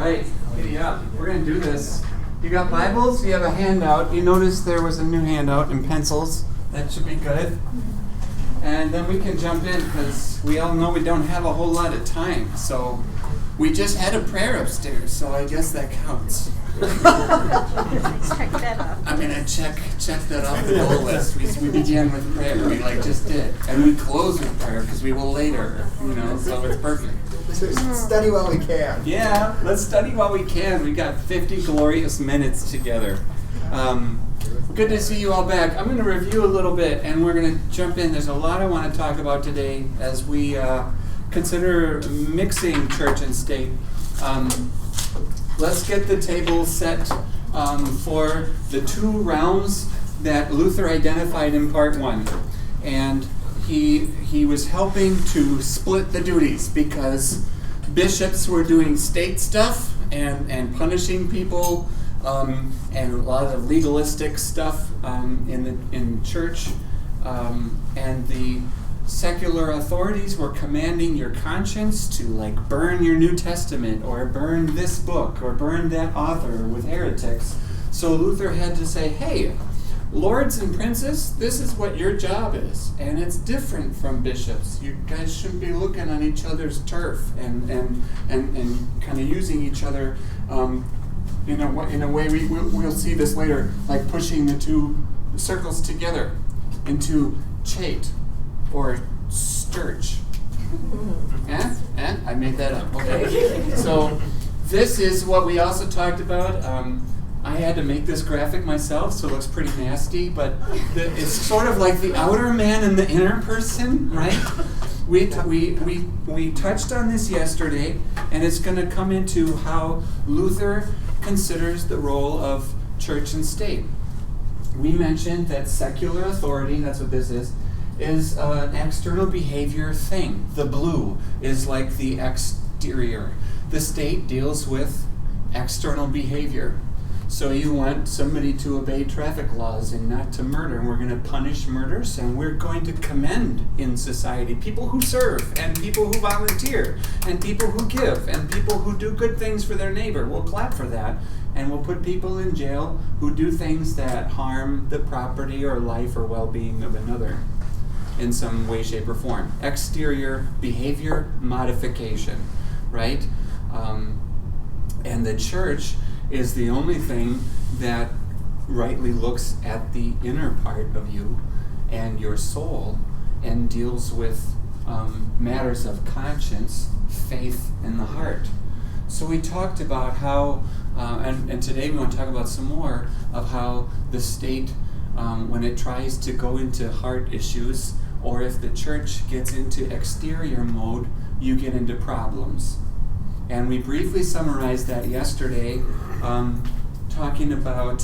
right, giddy up. We're going to do this. You got Bibles? You have a handout. You notice there was a new handout in pencils. That should be good. And then we can jump in because we all know we don't have a whole lot of time. So we just had a prayer upstairs, so I guess that counts. Check that off. I'm going to check that off the goal list. We began with prayer. We just did. And we close with prayer because we will later, so it's perfect. Study while we can. Yeah, let's study while we can. We got 50 glorious minutes together. Good to see you all back. I'm going to review a little bit, and we're going to jump in. There's a lot I want to talk about today as we consider mixing church and state. Let's get the table set for the two realms that Luther identified in part one. And he was helping to split the duties because bishops were doing state stuff and punishing people and a lot of legalistic stuff in church, and the secular authorities were commanding your conscience to burn your New Testament or burn this book or burn that author with heretics. So Luther had to say, hey, lords and princes, this is what your job is, and it's different from bishops. You guys shouldn't be looking on each other's turf and kind of using each other in a way we'll see this later, like pushing the two circles together into chate or sturge. I made that up. Okay. So this is what we also talked about. I had to make this graphic myself, so it looks pretty nasty, but it's sort of like the outer man and the inner person, right? We touched on this yesterday, and it's going to come into how Luther considers the role of church and state. We mentioned that secular authority, that's what this is an external behavior thing. The blue is like the exterior. The state deals with external behavior. So you want somebody to obey traffic laws and not to murder, and we're going to punish murders, and we're going to commend in society people who serve, and people who volunteer, and people who give, and people who do good things for their neighbor. We'll clap for that, and we'll put people in jail who do things that harm the property or life or well-being of another in some way, shape, or form. Exterior behavior modification, right? And the church is the only thing that rightly looks at the inner part of you and your soul and deals with matters of conscience, faith, and the heart. So we talked about how, and today we want to talk about some more of how the state, when it tries to go into heart issues, or if the church gets into exterior mode, you get into problems. And we briefly summarized that yesterday, talking about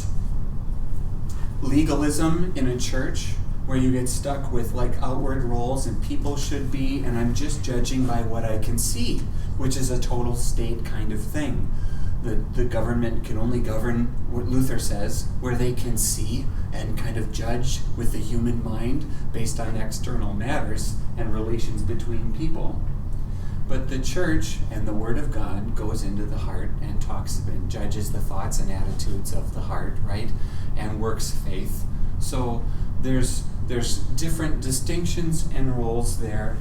legalism in a church, where you get stuck with outward roles and people should be, and I'm just judging by what I can see, which is a total state kind of thing. The government can only govern, what Luther says, where they can see and kind of judge with the human mind based on external matters and relations between people. But the church and the Word of God goes into the heart and talks and judges the thoughts and attitudes of the heart, right? And works faith. So there's different distinctions and roles there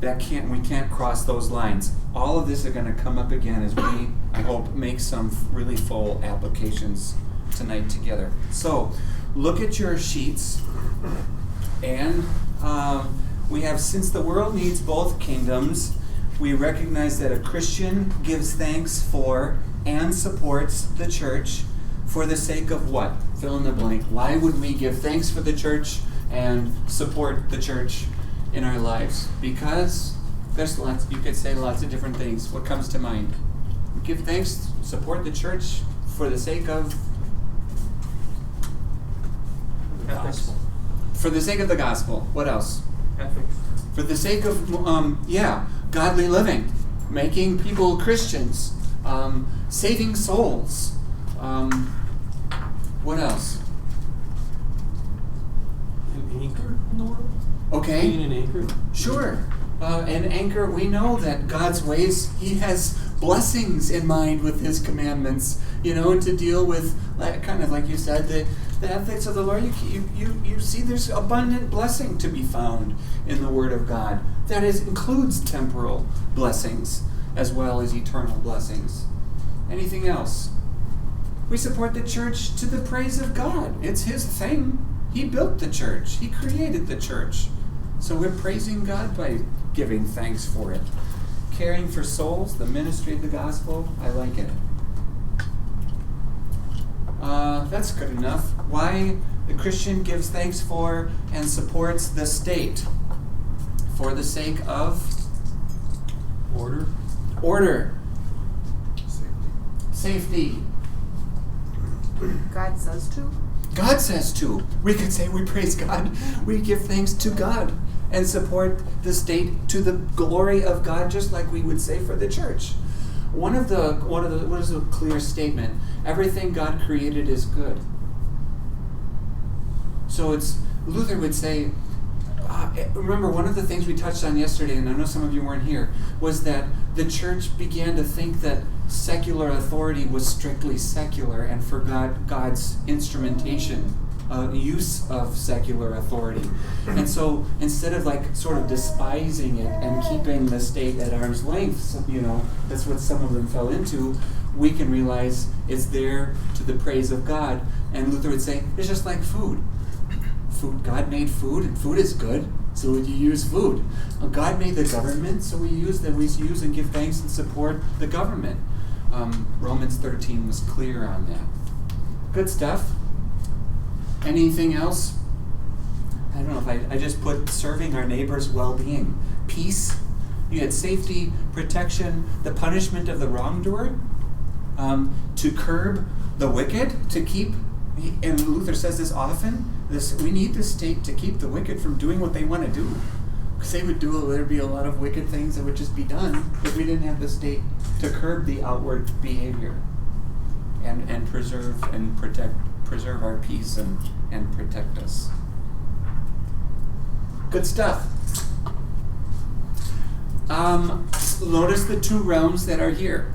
we can't cross those lines. All of this are going to come up again as we, I hope, make some really full applications tonight together. So look at your sheets, and we have, since the world needs both kingdoms, we recognize that a Christian gives thanks for and supports the church for the sake of what? Fill in the blank. Why would we give thanks for the church and support the church in our lives? Because there's lots, you could say lots of different things. What comes to mind? Give thanks, support the church for the sake of the gospel. For the sake of the gospel. What else? Ethics. For the sake of, godly living, making people Christians, saving souls. What else? An anchor in the world? Okay. Being an anchor? Sure. and anchor, we know that God's ways, He has blessings in mind with His commandments, and to deal with, kind of like you said, the ethics of the Lord. You see there's abundant blessing to be found in the Word of God. That includes temporal blessings as well as eternal blessings. Anything else? We support the church to the praise of God. It's His thing. He built the church. He created the church. So we're praising God by giving thanks for it. Caring for souls, the ministry of the gospel, I like it. That's good enough. Why the Christian gives thanks for and supports the state for the sake of order, safety. God says to. God says to. We could say we praise God. We give thanks to God and support the state to the glory of God, just like we would say for the church. What is a clear statement? Everything God created is good. So Luther would say, remember, one of the things we touched on yesterday, and I know some of you weren't here, was that the church began to think that secular authority was strictly secular and forgot God's instrumentation, use of secular authority. And so instead of sort of despising it and keeping the state at arm's length, that's what some of them fell into, we can realize it's there to the praise of God. And Luther would say, it's just like food. God made food, and food is good, so you use food. God made the government, so we use and give thanks and support the government. Romans 13 was clear on that. Good stuff. Anything else? I don't know if I just put serving our neighbor's well-being. Peace. You had safety, protection, the punishment of the wrongdoer, to curb the wicked, to keep, and Luther says this often, we need the state to keep the wicked from doing what they want to do. Because there'd be a lot of wicked things that would just be done if we didn't have the state to curb the outward behavior and preserve and preserve our peace and protect us. Good stuff. Notice the two realms that are here.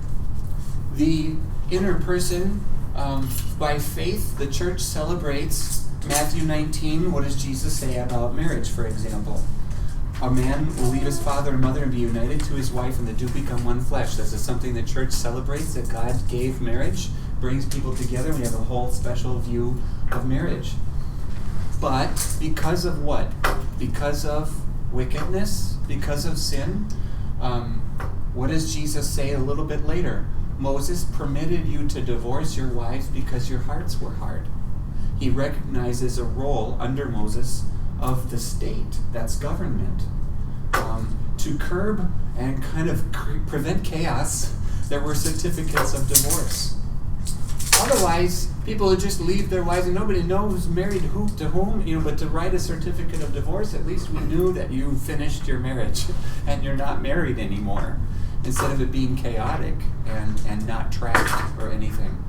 The inner person, by faith, the church celebrates Matthew 19. What does Jesus say about marriage, for example? A man will leave his father and mother and be united to his wife, and the two become one flesh. This is something the church celebrates, that God gave marriage, brings people together. We have a whole special view of marriage. But because of what? Because of wickedness, because of sin. What does Jesus say a little bit later? Moses permitted you to divorce your wives because your hearts were hard. He recognizes a role under Moses of the state, that's government, to curb and kind of prevent chaos. There were certificates of divorce. Otherwise, people would just leave their wives and nobody knows who's married to whom, but to write a certificate of divorce, at least we knew that you finished your marriage and you're not married anymore, instead of it being chaotic and not tracked or anything.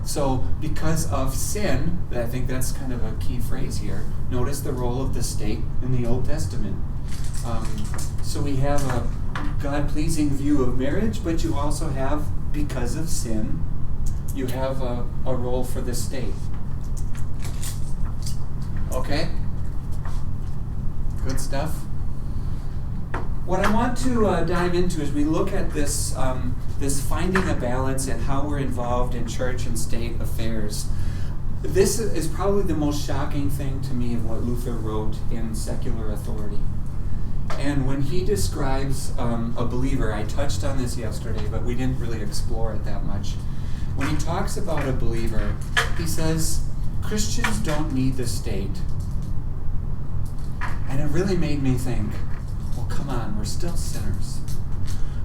So because of sin, I think that's kind of a key phrase here, notice the role of the state in the Old Testament. So we have a God-pleasing view of marriage, but you also have, because of sin, you have a role for the state. Okay? Good stuff. What I want to dive into as we look at this finding a balance and how we're involved in church and state affairs. This is probably the most shocking thing to me of what Luther wrote in Secular Authority. And when he describes a believer, I touched on this yesterday, but we didn't really explore it that much. When he talks about a believer, he says, Christians don't need the state. And it really made me think, well, come on, we're still sinners.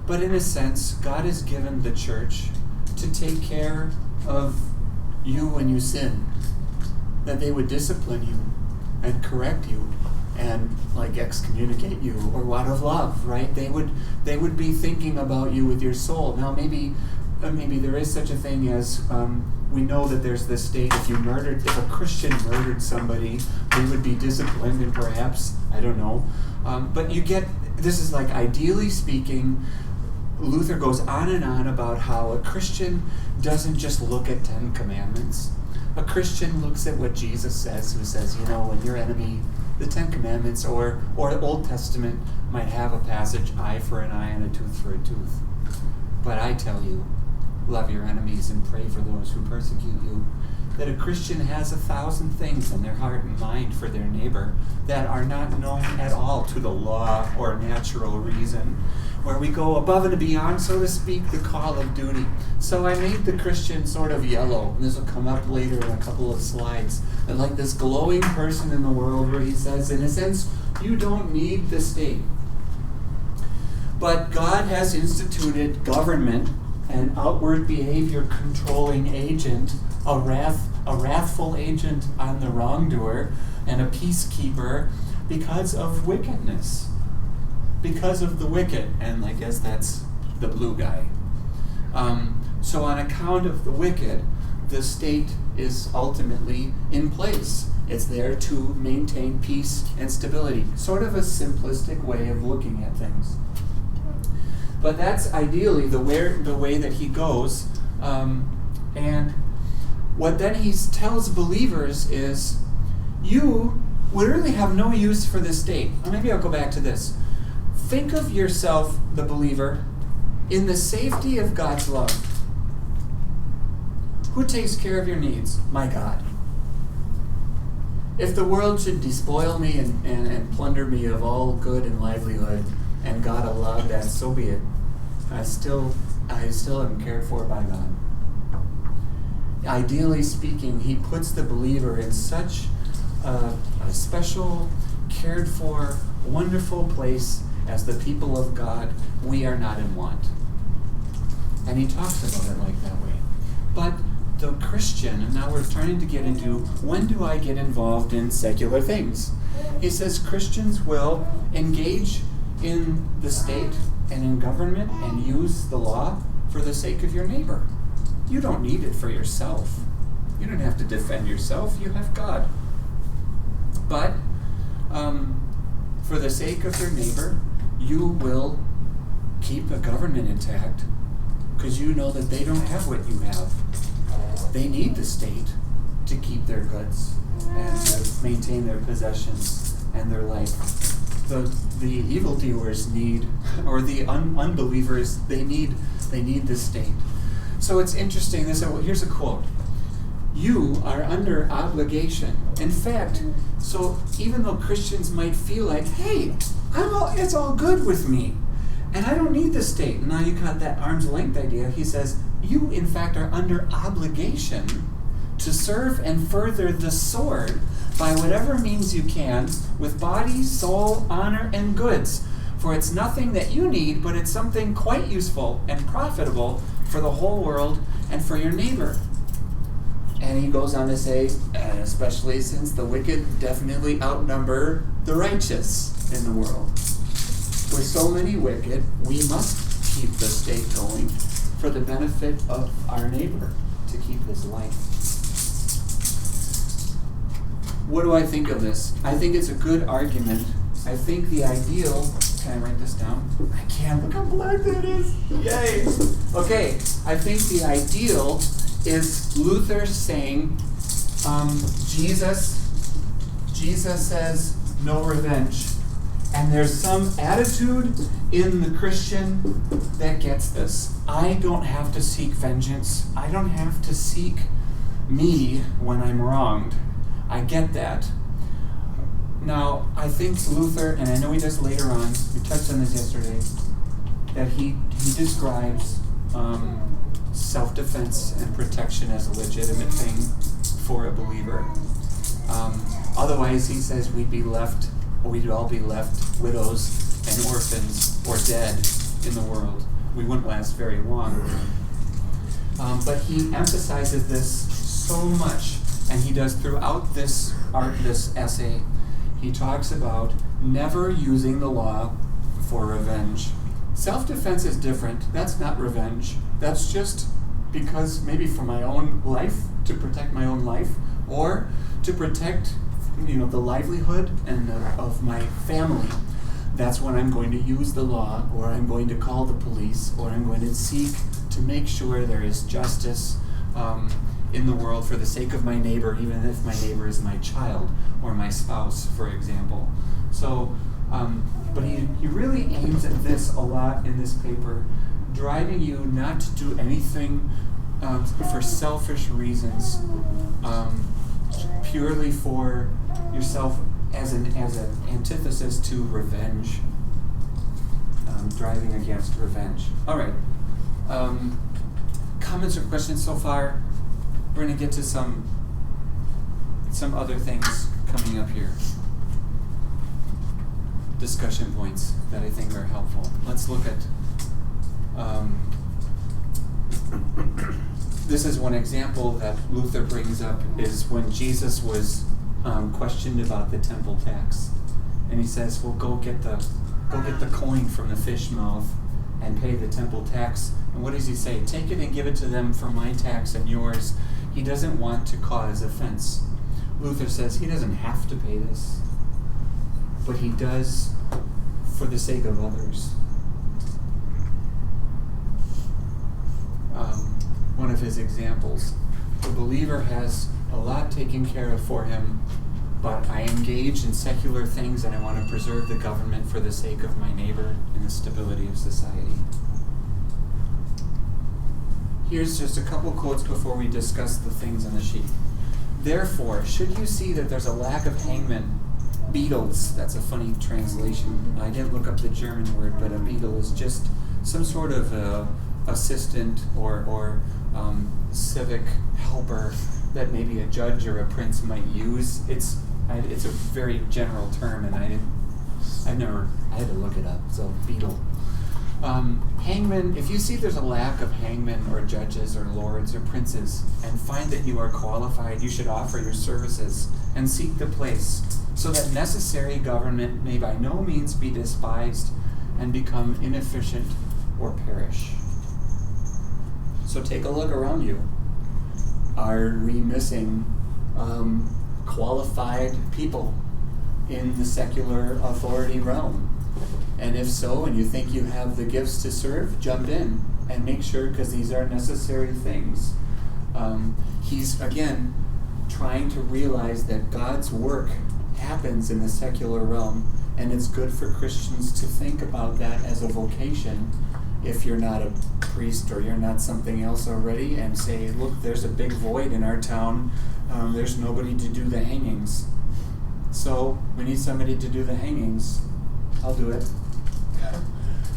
But in a sense, God has given the church to take care of you when you sin. That they would discipline you and correct you and excommunicate you or out of love, right? They would be thinking about you with your soul. Now maybe there is such a thing as we know that there's this state. If a Christian murdered somebody, they would be disciplined and perhaps, I don't know. But you get this is like, ideally speaking, Luther goes on and on about how a Christian doesn't just look at 10 commandments. A Christian looks at what Jesus says, who says, when your enemy, the 10 commandments or the Old Testament might have a passage, eye for an eye and a tooth for a tooth. But I tell you, love your enemies and pray for those who persecute you. That a Christian has 1,000 things in their heart and mind for their neighbor that are not known at all to the law or natural reason, where we go above and beyond, so to speak, the call of duty. So I made the Christian sort of yellow, and this will come up later in a couple of slides, and like this glowing person in the world where he says, in a sense, you don't need the state. But God has instituted government, an outward behavior controlling agent, a wrathful agent on the wrongdoer, and a peacekeeper because of wickedness. Because of the wicked, and I guess that's the blue guy. So on account of the wicked, the state is ultimately in place. It's there to maintain peace and stability. Sort of a simplistic way of looking at things. But that's ideally the way that he goes. And what then he tells believers is, you would really have no use for the state. Or maybe I'll go back to this. Think of yourself, the believer, in the safety of God's love. Who takes care of your needs? My God. If the world should despoil me and plunder me of all good and livelihood, and God allowed that, so be it. I still am cared for by God. Ideally speaking, he puts the believer in such a special, cared for, wonderful place as the people of God. We are not in want. And he talks about it like that way. But the Christian, and now we're trying to get into, when do I get involved in secular things? He says Christians will engage in the state and in government and use the law for the sake of your neighbor. You don't need it for yourself. You don't have to defend yourself. You have God. But for the sake of your neighbor, you will keep a government intact because you know that they don't have what you have. They need the state to keep their goods and to maintain their possessions and their life. The evildoers need, or the unbelievers, they need the state. So it's interesting. Here's a quote. You are under obligation. In fact, so even though Christians might feel like, hey, it's all good with me, and I don't need the state. Now you got that arm's length idea. He says, you in fact are under obligation to serve and further the sword by whatever means you can, with body, soul, honor, and goods. For it's nothing that you need, but it's something quite useful and profitable for the whole world and for your neighbor. And he goes on to say, and especially since the wicked definitely outnumber the righteous in the world. With so many wicked, we must keep the state going for the benefit of our neighbor, to keep his life. What do I think of this? I think it's a good argument. I think the ideal, can I write this down? I can, look how black that is. Yay! Okay, I think the ideal is Luther saying, Jesus says no revenge. And there's some attitude in the Christian that gets this. I don't have to seek vengeance. I don't have to seek me when I'm wronged. I get that. Now, I think Luther, and I know he does later on, we touched on this yesterday, that he describes self-defense and protection as a legitimate thing for a believer. Otherwise, he says we'd all be left widows and orphans or dead in the world. We wouldn't last very long. But he emphasizes this so much, and he does throughout this essay. He talks about never using the law for revenge. Self-defense is different. That's not revenge. That's just because maybe for my own life, to protect my own life, or to protect the livelihood and of my family. that's when I'm going to use the law, or I'm going to call the police, or I'm going to seek to make sure there is justice in the world for the sake of my neighbor, even if my neighbor is my child or my spouse, for example. So, but he really aims at this a lot in this paper, driving you not to do anything for selfish reasons, purely for yourself, as an antithesis to revenge, driving against revenge. All right. Comments or questions so far? We're going to get to some other things coming up here. Discussion points that I think are helpful. Let's look at this is one example that Luther brings up, is when Jesus was questioned about the temple tax, and he says, "Well, go get the coin from the fish mouth and pay the temple tax." And what does he say? "Take it and give it to them for my tax and yours." He doesn't want to cause offense. Luther says he doesn't have to pay this, but he does for the sake of others. One of his examples, the believer has a lot taken care of for him, but I engage in secular things and I want to preserve the government for the sake of my neighbor and the stability of society. Here's just a couple quotes before we discuss the things on the sheet. "Therefore, should you see that there's a lack of hangmen, beadles," that's a funny translation. I didn't look up the German word, but a beadle is just some sort of assistant or civic helper that maybe a judge or a prince might use. It's a very general term, and I had to look it up. So beadle. Hangmen, if you see there's a lack of hangmen or judges or lords or princes and find that you are qualified, you should offer your services and seek the place, so that necessary government may by no means be despised and become inefficient or perish. So take a look around you. Are we missing qualified people in the secular authority realm? And if so, and you think you have the gifts to serve, jump in and make sure, because these are necessary things. He's, again, trying to realize that God's work happens in the secular realm, and it's good for Christians to think about that as a vocation if you're not a priest or you're not something else already, and say, look, there's a big void in our town. There's nobody to do the hangings. So we need somebody to do the hangings. I'll do it.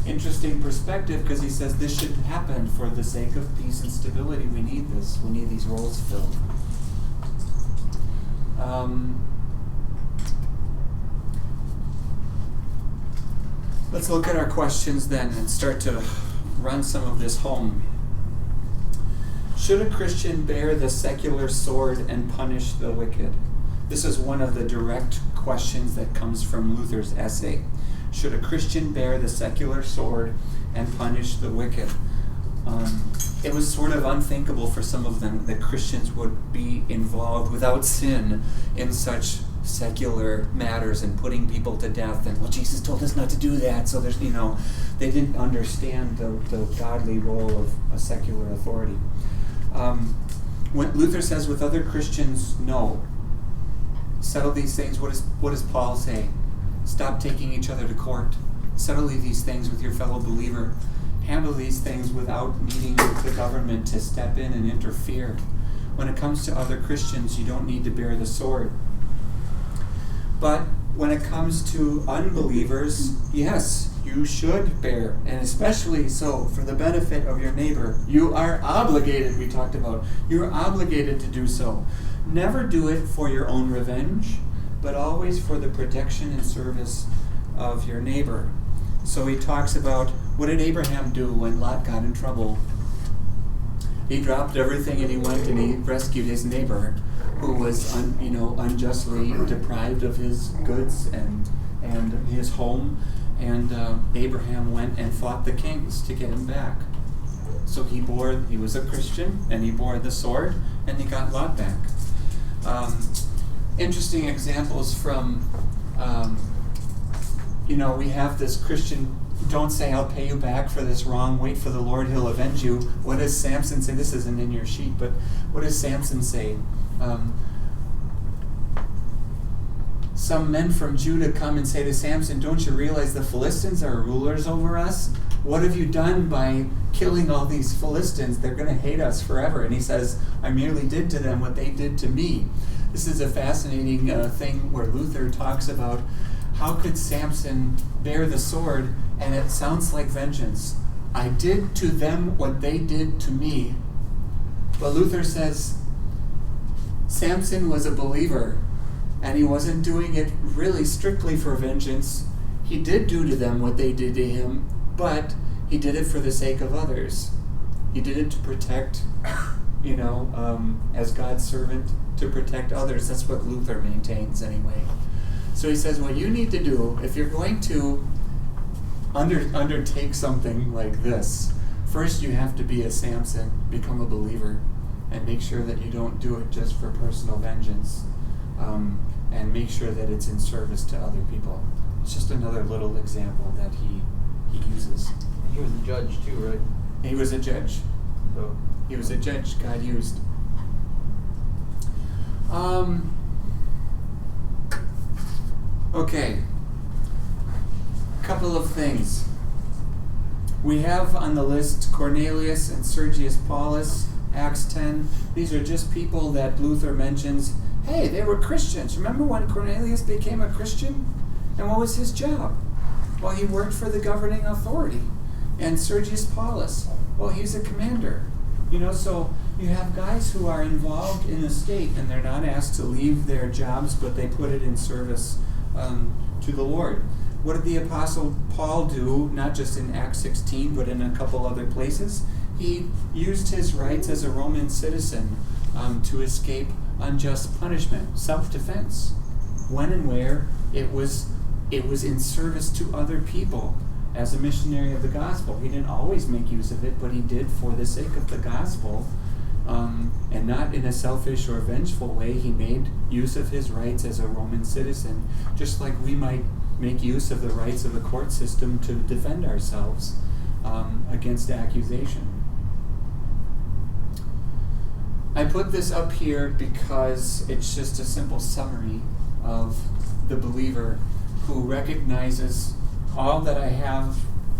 Interesting perspective, because he says this should happen for the sake of peace and stability. We need this. We need these roles filled. Let's look at our questions then and start to run some of this home. Should a Christian bear the secular sword and punish the wicked? This is one of the direct questions that comes from Luther's essay. Should a Christian bear the secular sword and punish the wicked? It was sort of unthinkable for some of them that Christians would be involved without sin in such secular matters and putting people to death. And, well, Jesus told us not to do that. So there's, they didn't understand the godly role of a secular authority. When Luther says with other Christians, no. Settle these things. What does Paul say? Stop taking each other to court. Settle these things with your fellow believer. Handle these things without needing the government to step in and interfere. When it comes to other Christians, you don't need to bear the sword. But when it comes to unbelievers, yes, you should bear, and especially so for the benefit of your neighbor. You are obligated, we talked about. You're obligated to do so. Never do it for your own revenge, but always for the protection and service of your neighbor. So he talks about, what did Abraham do when Lot got in trouble? He dropped everything and he went and he rescued his neighbor who was unjustly deprived of his goods and his home. And Abraham went and fought the kings to get him back. So he was a Christian, and he bore the sword, and he got Lot back. Interesting examples from we have this Christian, don't say I'll pay you back for this wrong, wait for the Lord, he'll avenge you. What does Samson say? This isn't in your sheet, but what does Samson say? Some men from Judah come and say to Samson, don't you realize the Philistines are rulers over us? What have you done by killing all these Philistines? They're going to hate us forever. And he says, I merely did to them what they did to me. This is a fascinating thing where Luther talks about how could Samson bear the sword, and it sounds like vengeance. I did to them what they did to me. But Luther says Samson was a believer, and he wasn't doing it really strictly for vengeance. He did do to them what they did to him, but he did it for the sake of others. He did it to protect, as God's servant, to protect others. That's what Luther maintains anyway. So he says, what you need to do, if you're going to undertake something like this, first you have to be a Samson, become a believer, and make sure that you don't do it just for personal vengeance, and make sure that it's in service to other people. It's just another little example that he uses. He was a judge too, right? He was a judge. So He was a judge God used. Okay. Couple of things. We have on the list Cornelius and Sergius Paulus, Acts 10. These are just people that Luther mentions. Hey, they were Christians. Remember when Cornelius became a Christian? And what was his job? Well, he worked for the governing authority. And Sergius Paulus, well, he's a commander. So you have guys who are involved in the state, and they're not asked to leave their jobs, but they put it in service to the Lord. What did the Apostle Paul do, not just in Acts 16, but in a couple other places? He used his rights as a Roman citizen to escape unjust punishment, self-defense. When and where it was in service to other people as a missionary of the gospel. He didn't always make use of it, but he did for the sake of the gospel, and not in a selfish or vengeful way. He made use of his rights as a Roman citizen, just like we might make use of the rights of the court system to defend ourselves against accusation. I put this up here because it's just a simple summary of the believer who recognizes all that I have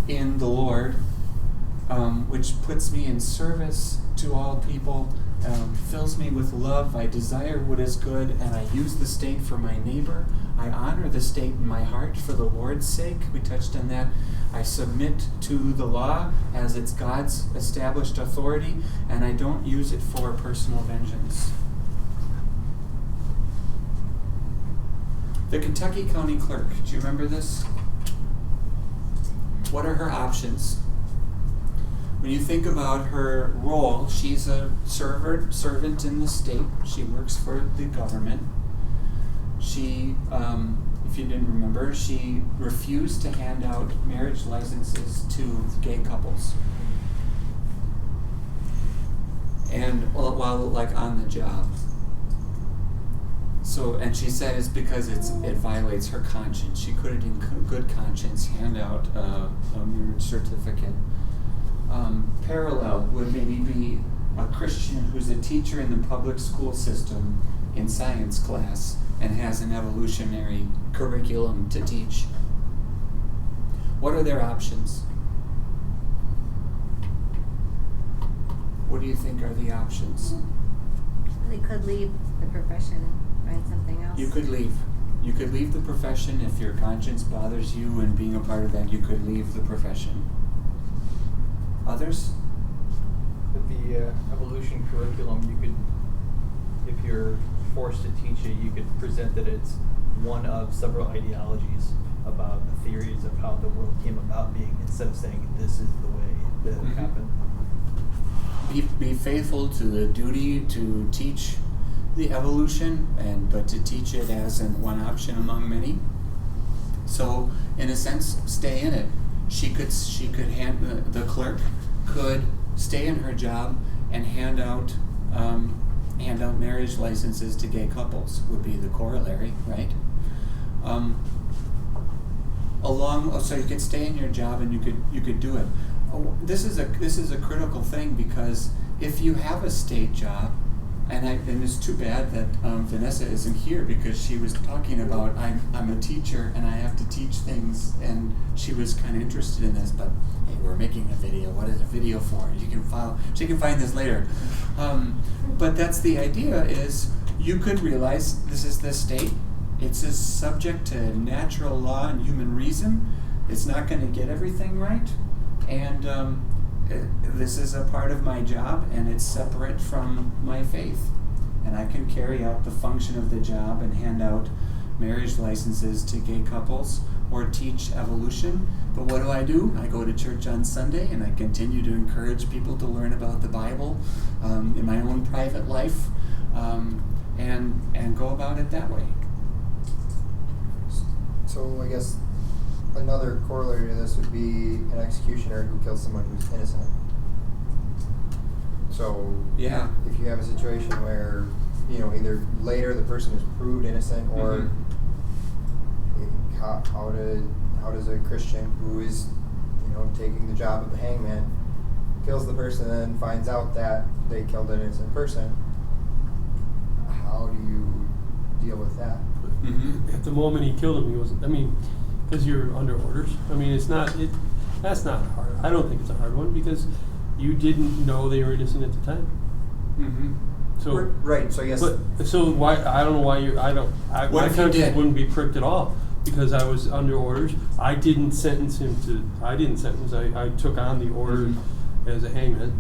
in the Lord, which puts me in service to all people, fills me with love. I desire what is good, and I use the state for my neighbor. I honor the state in my heart for the Lord's sake. We touched on that. I submit to the law as it's God's established authority, and I don't use it for personal vengeance. The Kentucky County Clerk, do you remember this? What are her options? When you think about her role, she's a servant in the state. She works for the government. She, if you didn't remember, she refused to hand out marriage licenses to gay couples. And while on the job. So, and she said it's because it violates her conscience. She couldn't in good conscience hand out a marriage certificate. Parallel would maybe be a Christian who's a teacher in the public school system in science class and has an evolutionary curriculum to teach. What are their options? What do you think are the options? They could leave the profession, find something else. You could leave. You could leave the profession if your conscience bothers you, and being a part of that, you could leave the profession. Others? with the evolution curriculum, you could, if you're forced to teach it, you could present that it's one of several ideologies about the theories of how the world came about being, instead of saying this is the way that it happened. Be faithful to the duty to teach the evolution, but to teach it as one option among many. So, in a sense, stay in it. She could the clerk could stay in her job and hand out marriage licenses to gay couples. Would be the corollary, right? so you could stay in your job and you could do it. This is a critical thing, because if you have a state job, and it's too bad that Vanessa isn't here, because she was talking about I'm a teacher and I have to teach things, and she was kind of interested in this. But hey, we're making a video. What is a video for? She can find this later. But that's the idea. Is you could realize this is the state. It's subject to natural law and human reason. It's not going to get everything right, and this is a part of my job, and it's separate from my faith. And I can carry out the function of the job and hand out marriage licenses to gay couples or teach evolution. But what do? I go to church on Sunday, and I continue to encourage people to learn about the Bible in my own private life, and go about it that way. So I guess another corollary to this would be an executioner who kills someone who's innocent. So Yeah. if you have a situation where, either later the person is proved innocent, or how does a Christian who is, taking the job of the hangman, kills the person and then finds out that they killed an innocent person, how do you deal with that? At the moment he killed him, he wasn't. Because you're under orders. That's not hard. I don't think it's a hard one, because you didn't know they were innocent at the time. So Right. So I guess. So why? I don't know why you. I don't. What My if you conscience did? wouldn't be pricked at all, because I was under orders. I didn't sentence him to. I didn't sentence. I took on the order as a hangman.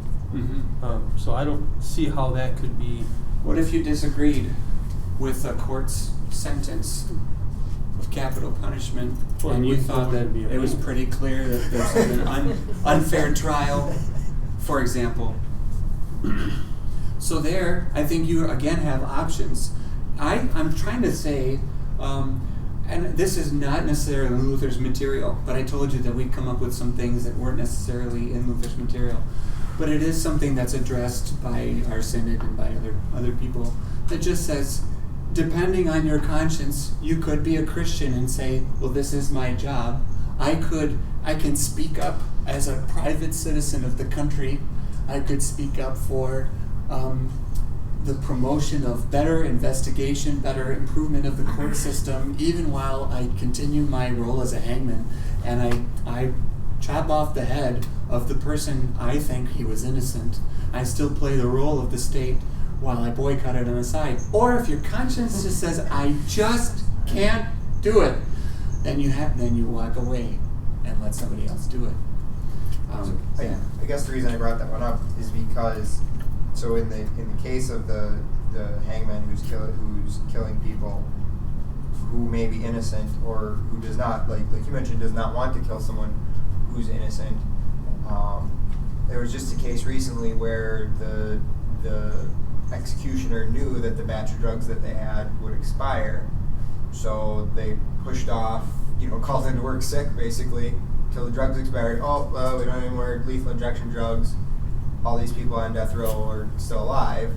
So I don't see how that could be. What if you disagreed with the court's sentence of capital punishment, Well, and you we thought that wouldn't be it was able. pretty clear that there's an unfair trial, for example? So there, I think you again have options. I'm trying to say, and this is not necessarily Luther's material, but I told you that we'd come up with some things that weren't necessarily in Luther's material. But it is something that's addressed by our synod and by other people, that just says, depending on your conscience, you could be a Christian and say, well, this is my job. I can speak up as a private citizen of the country. I could speak up for the promotion of better investigation, better improvement of the court system, even while I continue my role as a hangman, and I chop off the head of the person I think he was innocent. I still play the role of the state while I boycott it on the side. Or if your conscience just says, I just can't do it, then you walk away and let somebody else do it. I guess the reason I brought that one up is because, so in the case of the hangman who's killing people who may be innocent, or who does not, like you mentioned, does not want to kill someone who's innocent. There was just a case recently where the executioner knew that the batch of drugs that they had would expire, so they pushed off, called into work sick basically till the drugs expired. We don't have any more lethal injection drugs. All these people on death row are still alive.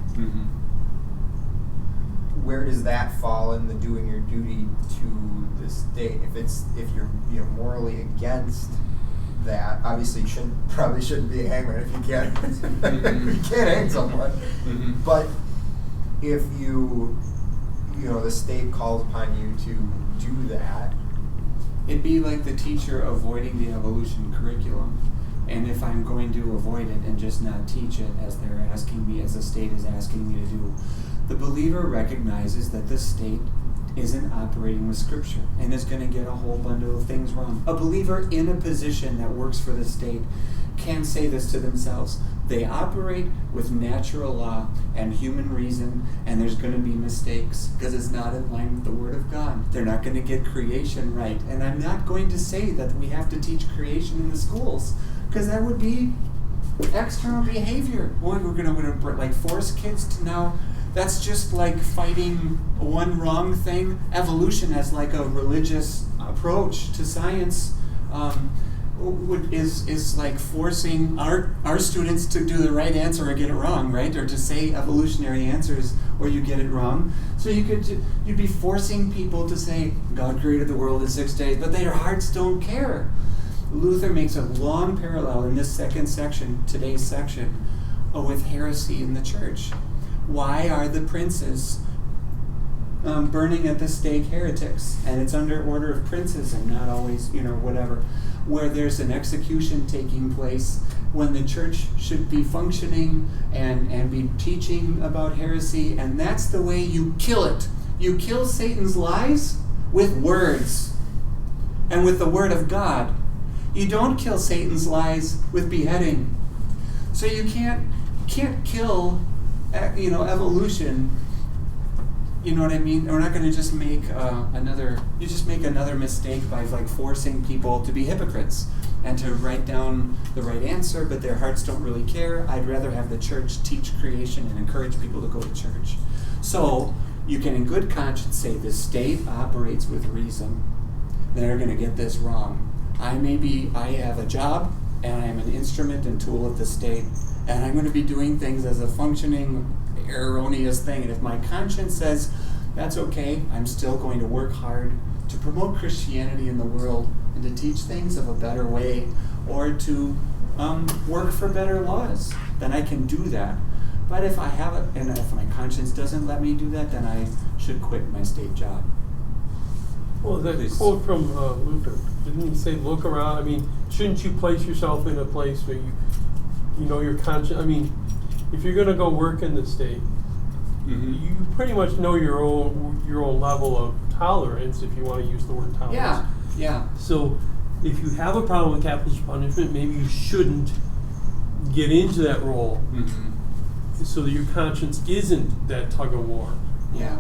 Where does that fall in the doing your duty to the state? If you're morally against that, obviously probably shouldn't be a hangman if you can't if you can't hang someone. But if the state calls upon you to do that, It'd be like the teacher avoiding the evolution curriculum. And if I'm going to avoid it and just not teach it as they're asking me, as the state is asking me to do, the believer recognizes that the state isn't operating with Scripture and is going to get a whole bundle of things wrong. A believer in a position that works for the state can say this to themselves. They operate with natural law and human reason, and there's going to be mistakes because it's not in line with the Word of God. They're not going to get creation right. And I'm not going to say that we have to teach creation in the schools, because that would be external behavior. Boy, we're going to force kids to now. That's just like fighting one wrong thing. Evolution as like a religious approach to science. is like forcing our students to do the right answer or get it wrong, right? Or to say evolutionary answers or you get it wrong. So you'd be forcing people to say God created the world in 6 days, but their hearts don't care. Luther makes a long parallel in this second section, today's section, with heresy in the church. Why are the princes burning at the stake heretics? And it's under order of princes and not always, whatever. Where there's an execution taking place when the church should be functioning and be teaching about heresy. And that's the way you kill it. You kill Satan's lies with words and with the word of God. You don't kill Satan's lies with beheading. So you can't kill, evolution. You know what I mean? We're not going to just make another mistake by forcing people to be hypocrites and to write down the right answer, but their hearts don't really care. I'd rather have the church teach creation and encourage people to go to church. So you can in good conscience say the state operates with reason. They're going to get this wrong. I have a job and I'm an instrument and tool of the state, and I'm going to be doing things as a functioning erroneous thing. And if my conscience says that's okay, I'm still going to work hard to promote Christianity in the world and to teach things of a better way, or to work for better laws, then I can do that. But if I have it, and if my conscience doesn't let me do that, then I should quit my state job. Well, that quote from Luther, didn't he say, look around? I mean, shouldn't you place yourself in a place where you know your conscience? I mean, if you're going to go work in the state, you pretty much know your own level of tolerance, if you want to use the word tolerance. Yeah. So if you have a problem with capital punishment, maybe you shouldn't get into that role, so that your conscience isn't that tug of war. Yeah.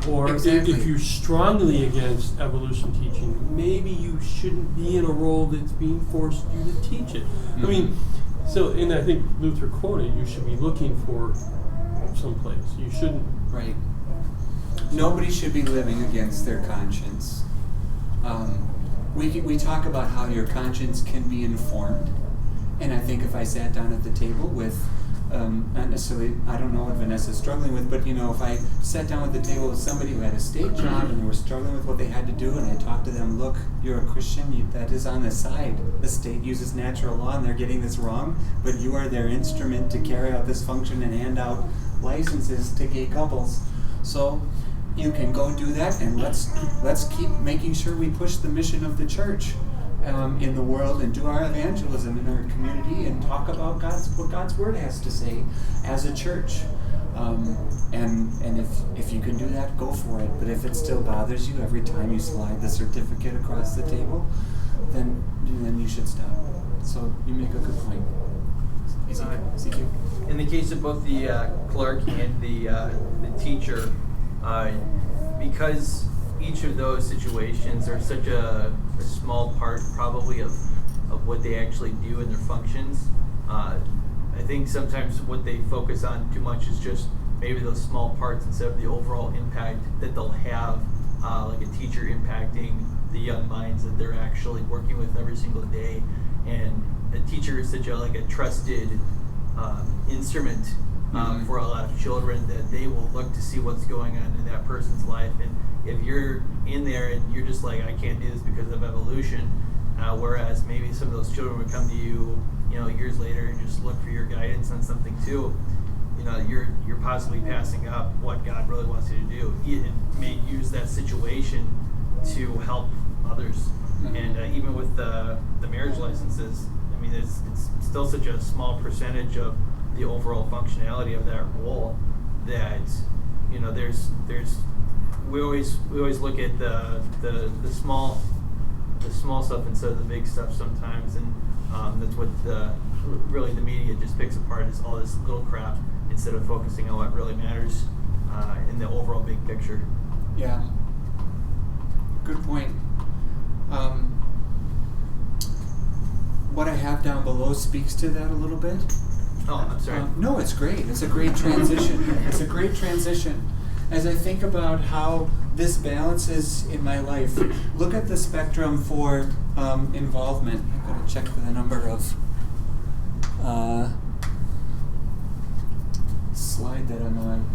Or exactly. if you're strongly against evolution teaching, maybe you shouldn't be in a role that's being forced you to teach it. I mean, and I think Luther quoted, you should be looking for someplace. You shouldn't. Right. Nobody should be living against their conscience. We talk about how your conscience can be informed, and I think if I sat down at the table with, not necessarily, I don't know what Vanessa's struggling with, but if I sat down at the table with somebody who had a state job and they were struggling with what they had to do, and I talked to them, look, you're a Christian, that is on the side. The state uses natural law and they're getting this wrong, but you are their instrument to carry out this function and hand out licenses to gay couples. So you can go do that, and let's keep making sure we push the mission of the church in the world, and do our evangelism in our community, and talk about what God's word has to say as a church. And if you can do that, go for it. But if it still bothers you every time you slide the certificate across the table, then you should stop. So you make a good point. Ezekiel. In the case of both the clerk and the teacher, because each of those situations are such a small part probably of what they actually do in their functions, I think sometimes what they focus on too much is just maybe those small parts instead of the overall impact that they'll have, like a teacher impacting the young minds that they're actually working with every single day. And a teacher is such a trusted instrument for a lot of children, that they will look to see what's going on in that person's life. And if you're in there and you're just like, I can't do this because of evolution, whereas maybe some of those children would come to you, years later and just look for your guidance on something too, you're possibly passing up what God really wants you to do. He may use that situation to help others. And even with the marriage licenses, I mean, it's still such a small percentage of the overall functionality of that role that we always look at the small stuff instead of the big stuff sometimes, and that's what really the media just picks apart, is all this little crap instead of focusing on what really matters in the overall big picture. Yeah. Good point. What I have down below speaks to that a little bit. Oh, I'm sorry. No, it's great. It's a great transition. It's a great transition. As I think about how this balances in my life, look at the spectrum for involvement. I've got to check the number of slide that I'm on.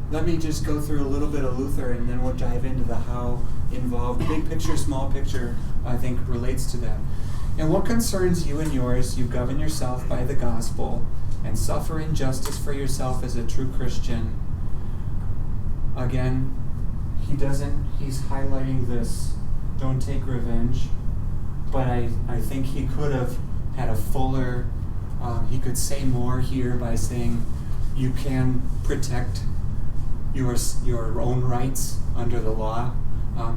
Let me just go through a little bit of Luther, and then we'll dive into the how involved. Big picture, small picture, I think, relates to that. And what concerns you and yours, you govern yourself by the gospel and suffer injustice for yourself as a true Christian. Again, he's highlighting this, don't take revenge, but I think he could have had a fuller, he could say more here by saying you can protect your own rights under the law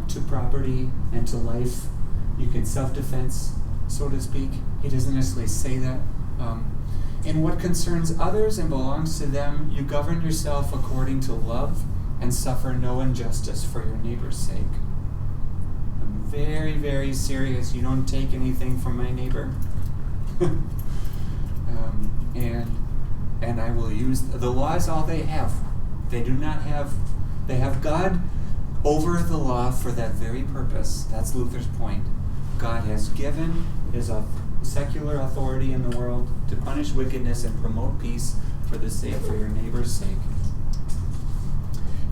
to property and to life. You can self-defense, so to speak. He doesn't necessarily say that. In what concerns others and belongs to them, you govern yourself according to love and suffer no injustice for your neighbor's sake. I'm very, very serious. You don't take anything from my neighbor. And I will use the law is all they have. They have God over the law for that very purpose. That's Luther's point. God has given his secular authority in the world to punish wickedness and promote peace for your neighbor's sake.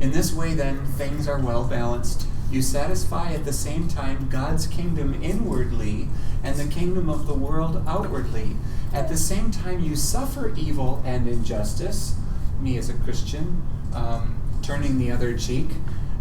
In this way, then, things are well balanced. You satisfy at the same time God's kingdom inwardly and the kingdom of the world outwardly. At the same time, you suffer evil and injustice, me as a Christian, turning the other cheek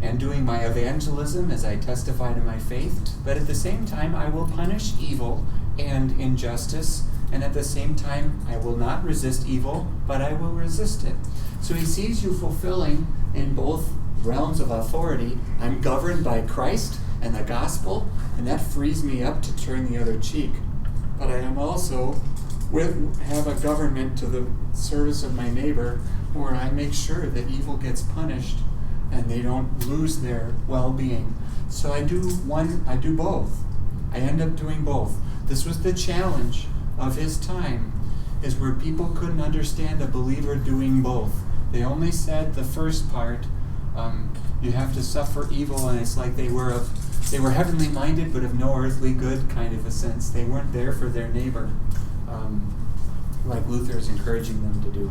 and doing my evangelism as I testify to my faith. But at the same time, I will punish evil and injustice, and at the same time, I will not resist evil, but I will resist it. So he sees you fulfilling in both realms of authority. I'm governed by Christ and the gospel, and that frees me up to turn the other cheek. But I am also have a government to the service of my neighbor, where I make sure that evil gets punished and they don't lose their well-being. So I do both. I end up doing both. This was the challenge of his time, is where people couldn't understand a believer doing both. They only said the first part, you have to suffer evil, and it's like they were heavenly minded but of no earthly good kind of a sense. They weren't there for their neighbor, like Luther is encouraging them to do.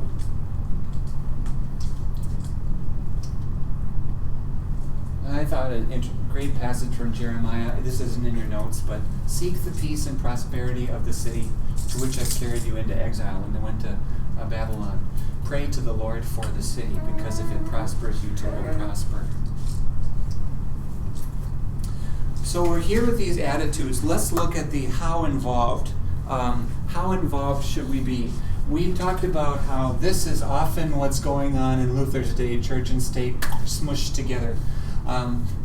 I thought a great passage from Jeremiah. This isn't in your notes, but seek the peace and prosperity of the city to which I carried you into exile when they went to Babylon. Pray to the Lord for the city, because if it prospers, you too will prosper. So we're here with these attitudes. Let's look at the how involved. How involved should we be? We talked about how this is often what's going on in Luther's day, church and state smushed together.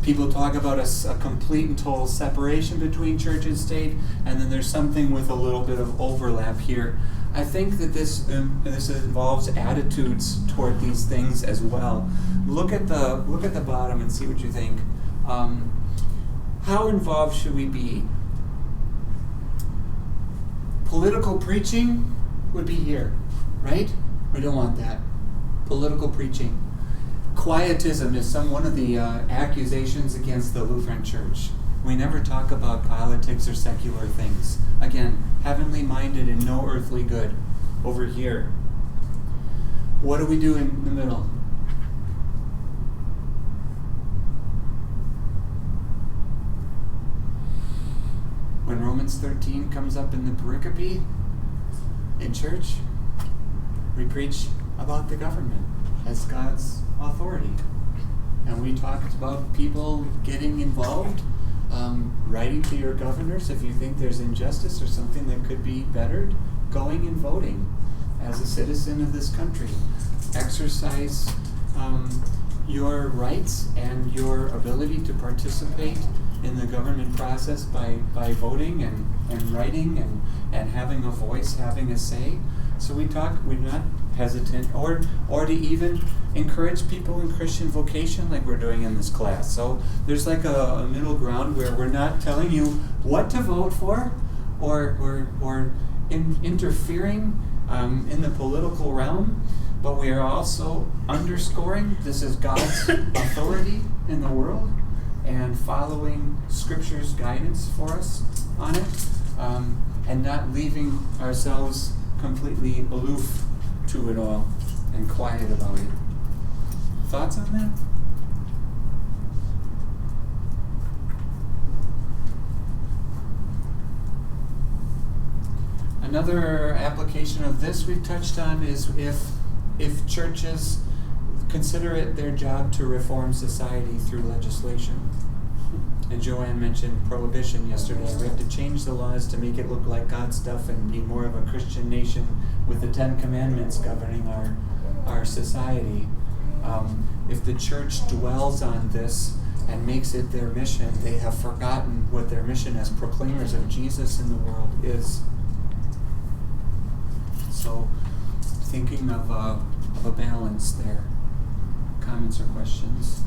People talk about a complete and total separation between church and state, and then there's something with a little bit of overlap here. I think that this involves attitudes toward these things as well. Look at the bottom and see what you think. How involved should we be? Political preaching would be here, right? We don't want that. Political preaching. Quietism is one of the accusations against the Lutheran Church. We never talk about politics or secular things. Again, heavenly minded and no earthly good. Over here. What do we do in the middle? When Romans 13 comes up in the pericope in church, we preach about the government as God's authority. And we talked about people getting involved, writing to your governors if you think there's injustice or something that could be bettered, going and voting as a citizen of this country. Exercise your rights and your ability to participate in the government process by voting and writing and having a voice, having a say. So we're not hesitant or to even encourage people in Christian vocation like we're doing in this class. So there's like a middle ground where we're not telling you what to vote for or interfering in the political realm, but we are also underscoring this is God's authority in the world, and following Scripture's guidance for us on it, and not leaving ourselves completely aloof to it all and quiet about it. Thoughts on that? Another application of this we've touched on is if churches consider it their job to reform society through legislation. And Joanne mentioned prohibition yesterday. We have to change the laws to make it look like God's stuff and be more of a Christian nation with the 10 Commandments governing our society. If the church dwells on this and makes it their mission, they have forgotten what their mission as proclaimers of Jesus in the world is. So, thinking of a balance there. Comments or questions?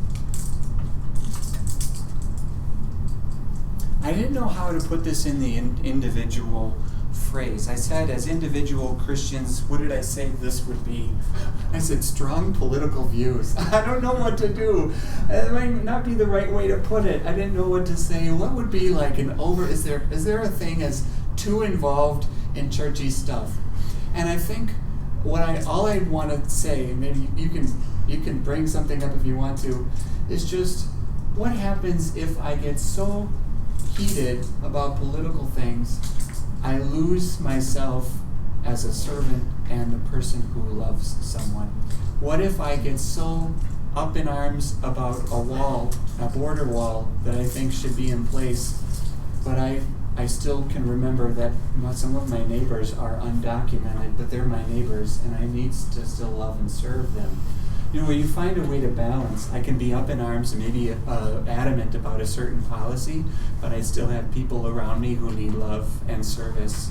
I didn't know how to put this in the individual phrase. I said, as individual Christians, what did I say this would be? I said, strong political views. I don't know what to do. It might not be the right way to put it. I didn't know what to say. What would be like is there a thing as too involved in churchy stuff? And I think all I want to say, maybe you can bring something up if you want to, is just what happens if I get so heated about political things, I lose myself as a servant and a person who loves someone. What if I get so up in arms about a border wall that I think should be in place, but I still can remember that some of my neighbors are undocumented, but they're my neighbors, and I need to still love and serve them. Where you find a way to balance. I can be up in arms and maybe adamant about a certain policy, but I still have people around me who need love and service.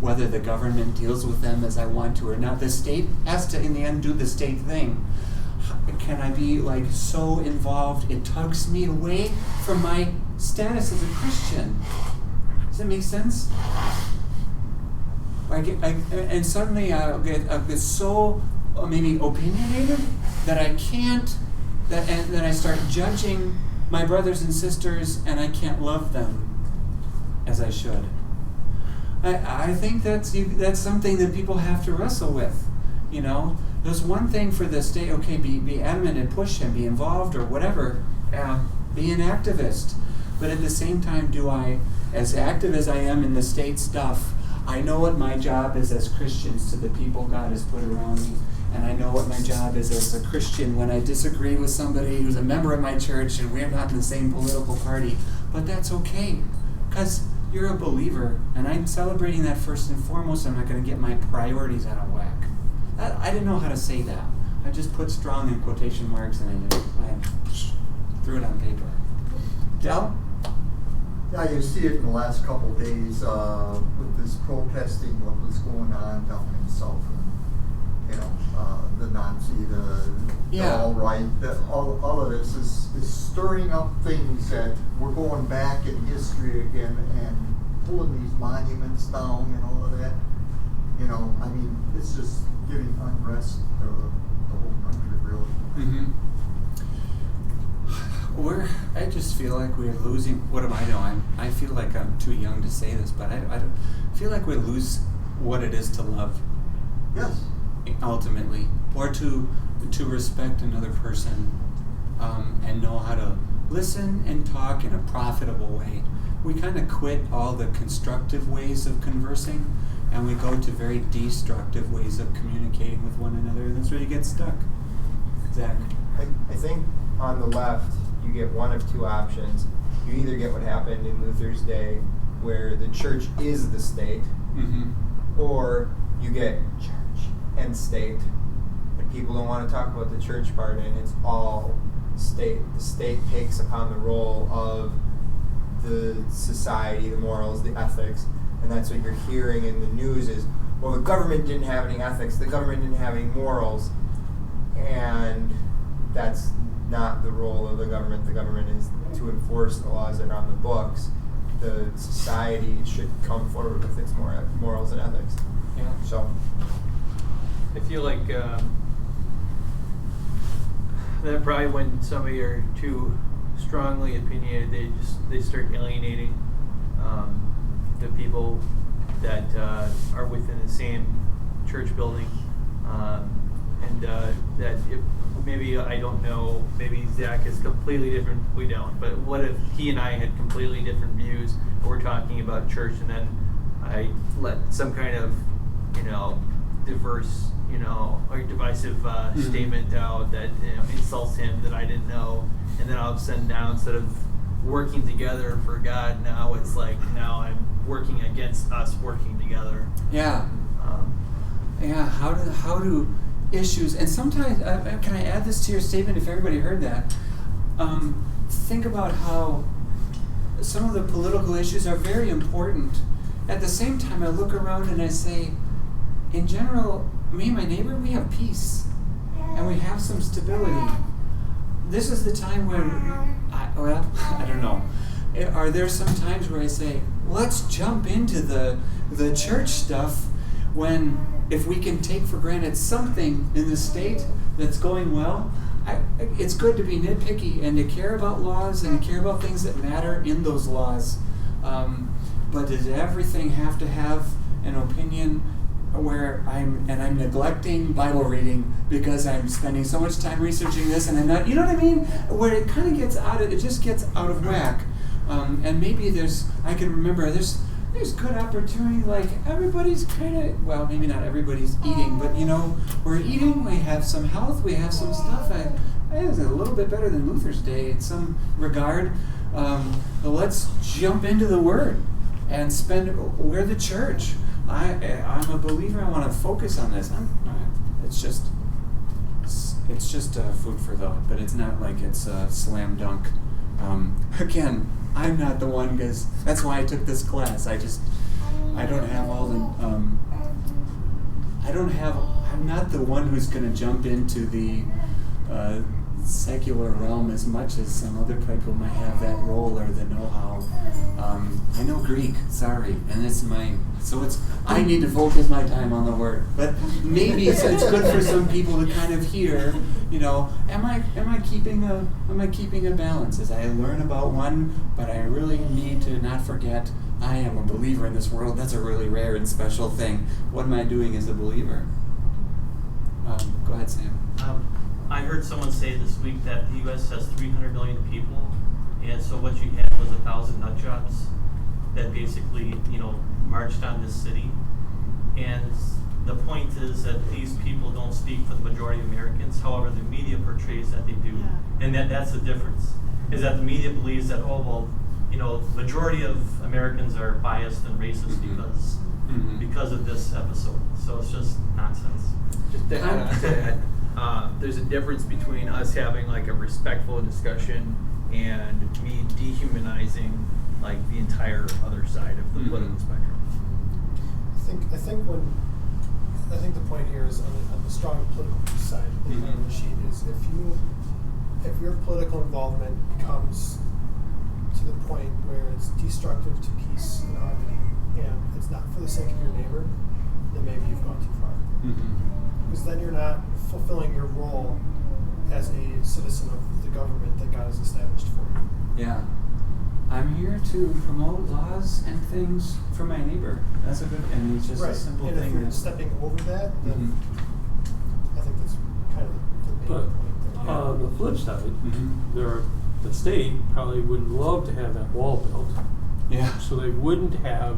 Whether the government deals with them as I want to or not, the state has to, in the end, do the state thing. Can I be so involved it tugs me away from my status as a Christian? Does that make sense? And suddenly I'll get so maybe opinionated that I can't, and then I start judging my brothers and sisters, and I can't love them as I should. I think that's something that people have to wrestle with. There's one thing for the state, okay, be adamant and push and be involved or whatever, be an activist. But at the same time, do I, as active as I am in the state stuff, I know what my job is as Christians to the people God has put around me. And I know what my job is as a Christian when I disagree with somebody who's a member of my church and we're not in the same political party. But that's okay, because you're a believer, and I'm celebrating that first and foremost. I'm not going to get my priorities out of whack. I didn't know how to say that. I just put strong in quotation marks and I threw it on paper. Del? Yeah, you see it in the last couple of days with this protesting, what was going on down in South. The Nazi, the alt-right, all of this is stirring up things that we're going back in history again and pulling these monuments down and all of that. It's just giving unrest to the whole country, really. Mm-hmm. I just feel like we're losing, what do I know? I feel like I'm too young to say this, but I feel like we lose what it is to love. Yes. Ultimately, or to respect another person and know how to listen and talk in a profitable way. We kind of quit all the constructive ways of conversing and we go to very destructive ways of communicating with one another, and that's where you get stuck. Zach? I think on the left you get one of two options. You either get what happened in Luther's day where the church is the state, or you get church and state, and people don't want to talk about the church part, and it's all state. The state takes upon the role of the society, the morals, the ethics, and that's what you're hearing in the news is, well, the government didn't have any ethics, the government didn't have any morals, and that's not the role of the government. The government is to enforce the laws that are on the books. The society should come forward with its morals and ethics. Yeah. So I feel like that probably went some of your too strongly opinionated, they start alienating the people that are within the same church building, and that if maybe, I don't know, maybe Zach is completely different, we don't, but what if he and I had completely different views, we're talking about church, and then I let some kind of, diverse, or divisive statement out that insults him that I didn't know, and then all of a sudden now, instead of working together for God, now it's like now I'm working against us working together. Yeah. Yeah. How do issues, and sometimes can I add this to your statement if everybody heard that? Think about how some of the political issues are very important. At the same time, I look around and I say, in general, me and my neighbor, we have peace, and we have some stability. This is the time when, I don't know. Are there some times where I say, let's jump into the church stuff when, if we can take for granted something in the state that's going well, it's good to be nitpicky and to care about laws and to care about things that matter in those laws. But does everything have to have an opinion where I'm neglecting Bible reading because I'm spending so much time researching this and I'm not, you know what I mean? Where it kind of gets it just gets out of whack. And maybe I can remember there's good opportunity, like everybody's kind of, well, maybe not everybody's eating, but we're eating, we have some health, we have some stuff. It's a little bit better than Luther's day in some regard. But let's jump into the Word and we're the church. I'm a believer. I want to focus on this. It's just food for thought, but it's not like it's a slam dunk. Again, I'm not the one, because that's why I took this class. I don't have all the. I'm not the one who's going to jump into the secular realm as much as some other people might have that role or the know-how. I know Greek, sorry, and I need to focus my time on the Word. But maybe it's good for some people to kind of hear, am I keeping a balance as I learn about one, but I really need to not forget I am a believer in this world. That's a really rare and special thing. What am I doing as a believer? Go ahead, Sam. I heard someone say this week that the U.S. has 300 million people, and so what you had was 1,000 nut jobs that basically, marched on this city. And the point is that these people don't speak for the majority of Americans. However, the media portrays that they do, and that's the difference. Is that the media believes that the majority of Americans are biased and racist because of this episode. So it's just nonsense. Just to add on to that, there's a difference between us having like a respectful discussion and me dehumanizing like the entire other side of the political spectrum. I think the point here is on the strong political side of the machine is if your political involvement comes to the point where it's destructive to peace and harmony and it's not for the sake of your neighbor, then maybe you've gone too far. Because then you're not fulfilling your role as a citizen of the government that God has established for you. Yeah. I'm here to promote laws and things for my neighbor. That's and it's just a simple thing. And if you're stepping over that, then I think that's kind of the main point there. On the flip side, the state probably would love to have that wall built. Yeah. So they wouldn't have,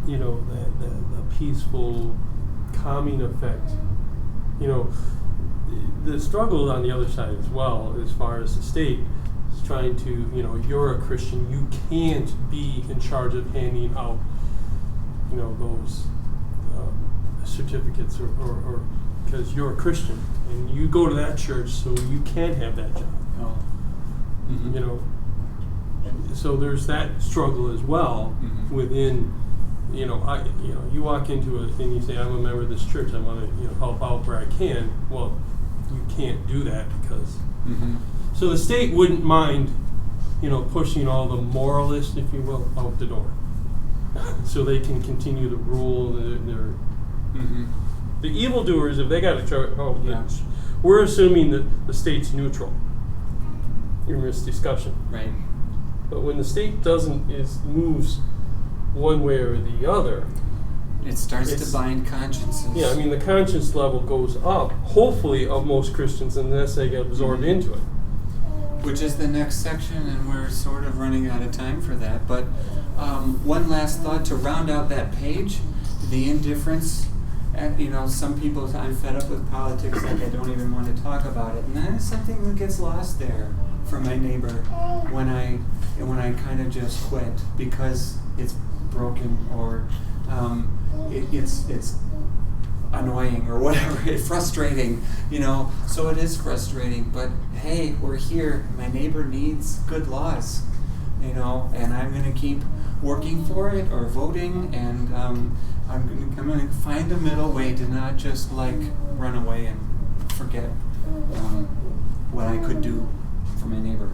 the peaceful, calming effect. The struggle on the other side as well, as far as the state is trying to, you're a Christian, you can't be in charge of handing out, those certificates or because you're a Christian and you go to that church, so you can have that job. Oh. So there's that struggle as well within. You walk into it and you say, I'm a member of this church. I want to, help out where I can. Well, you can't do that because. So the state wouldn't mind, pushing all the moralists, if you will, out the door, so they can continue to rule. The evildoers, if they got a charge, we're assuming that the state's neutral. in this discussion. Right. But when the state moves one way or the other, It starts It's- to bind consciences. yeah, I mean, the conscience level goes up, hopefully, of most Christians, unless they get absorbed into it. Which is the next section, and we're sort of running out of time for that. But one last thought to round out that page: the indifference. And, some people, I'm fed up with politics, like I don't even want to talk about it, and that is something that gets lost there for my neighbor when I kind of just quit because it's broken or it's annoying or whatever, it's frustrating, So it is frustrating, but hey, we're here. My neighbor needs good laws, and I'm going to keep working for it or voting, and I'm going to find a middle way to not just run away and forget what I could do for my neighbor.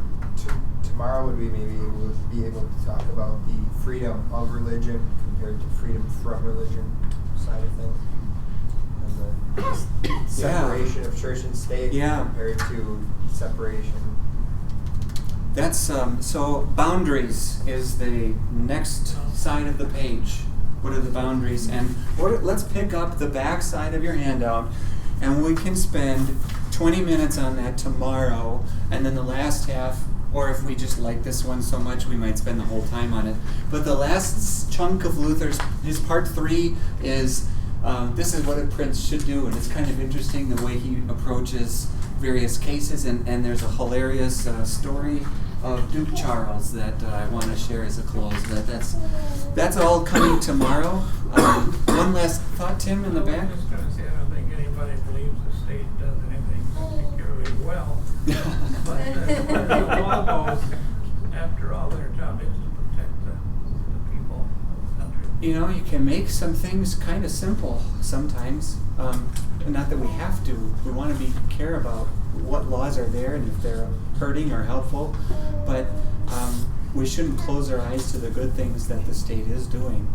Tomorrow would we maybe be able to talk about the freedom of religion compared to freedom from religion side of things, and the separation of church and state compared to separation. That's so boundaries is the next side of the page. What are the boundaries? And let's pick up the back side of your handout, and we can spend 20 minutes on that tomorrow, and then the last half, or if we just like this one so much, we might spend the whole time on it. But the last chunk of Luther's, his part 3 is, this is what a prince should do, and it's kind of interesting the way he approaches various cases, and there's a hilarious story of Duke Charles that I want to share as a close. That's all coming tomorrow. One last thought, Tim, in the back? I was just going to say, I don't think anybody believes the state does anything particularly well. But the law goes, after all, their job is to protect the people of the country. You can make some things kind of simple sometimes. Not that we have to. We want to care about what laws are there and if they're hurting or helpful. But we shouldn't close our eyes to the good things that the state is doing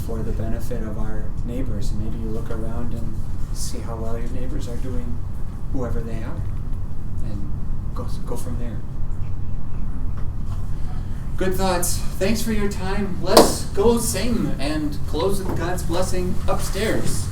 for the benefit of our neighbors. And maybe you look around and see how well your neighbors are doing, whoever they are, and go from there. Good thoughts. Thanks for your time. Let's go sing and close with God's blessing upstairs.